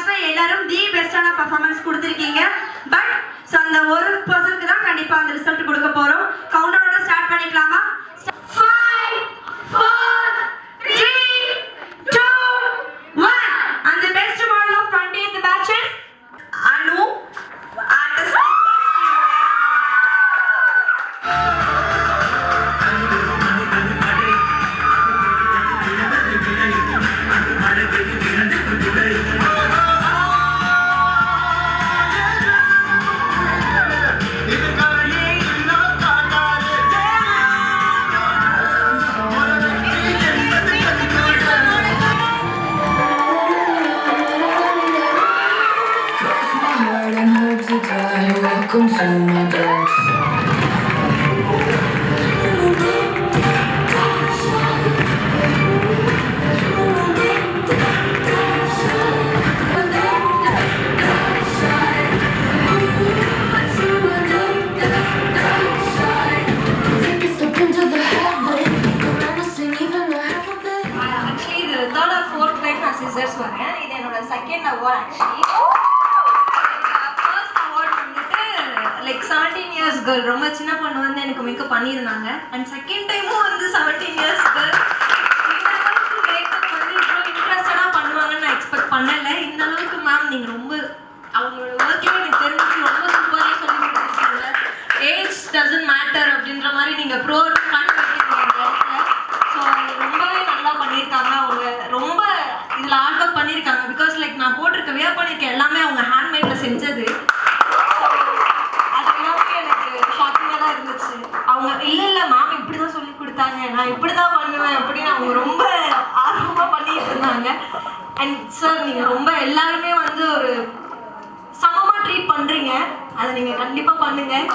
பர்ஃபார்மன்ஸ்ல எல்லாரும் தி பெஸ்டான பர்ஃபார்மன்ஸ் கொடுத்துருக்கீங்க. பட் ஸோ அந்த ஒரு பர்சனுக்கு தான் கண்டிப்பா அந்த ரிசல்ட் கொடுக்க போறோம். கவுண்டரோட ஸ்டார்ட் பண்ணிக்கலாமா? 5 4 3 2 1. அந்த best model of 20th batches அனு artist. Welcome to my dark side. Take a step into the heaven. Around us and even the half of it. Actually, இது third or fourth time நான் scissors வரேன். இது என்னோட second award actually. First award வந்துட்டு like 17 years girl ரொம்ப சின்ன பொண்ணு வந்து எனக்கு மேக்கப் பண்ணியிருந்தாங்க. And second டைமும் வந்து 17 years girl இந்த அளவுக்கு மேக்கப் வந்து இவ்வளோ இன்ட்ரெஸ்டடாக பண்ணுவாங்கன்னு நான் எக்ஸ்பெக்ட் பண்ணல. இந்த அளவுக்கு மேம் நீங்கள் ரொம்ப அவங்களோட ஒர்க்கில் எனக்கு தெரிஞ்சு ரொம்ப சூப்பராக சொல்லி கொடுத்துருக்கீங்க. ஏஜ் டசன்ட் மேட்டர் அப்படின்ற மாதிரி நீங்கள் ப்ரோ பண்ணி வைக்கிறீங்க அந்த இடத்துல. ஸோ ரொம்பவே நல்லா பண்ணியிருக்காங்க. அவங்க ரொம்ப இதில் ஹார்ட் ஒர்க் பண்ணியிருக்காங்க. பிகாஸ் லைக் நான் போட்டிருக்க வியர் பண்ணியிருக்க எல்லாமே அவங்க ஹேண்ட்மேடில் செஞ்சது. அது எல்லாமே எனக்கு ஷாக்கிங்காக தான் இருந்துச்சு. அவங்க இல்லை மேம் இப்படி தான் சொல்லி கொடுத்தாங்க, நான் இப்படி தான் பண்ணுவேன் அப்படின்னு அவங்க ரொம்ப ஆர்வமாக பண்ணிட்டு இருந்தாங்க. அண்ட் சார் நீங்கள் ரொம்ப எல்லாருமே வந்து ஒரு சமமாக ட்ரீட் பண்ணுறீங்க. அதை நீங்கள் கண்டிப்பாக பண்ணுங்கள்.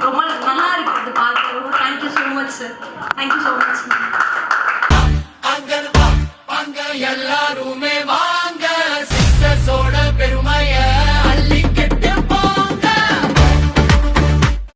ரொம்ப நல்லா இருக்குது பார்க்க. Thank you so much sir. Thank you so much. எல்லாருமே வா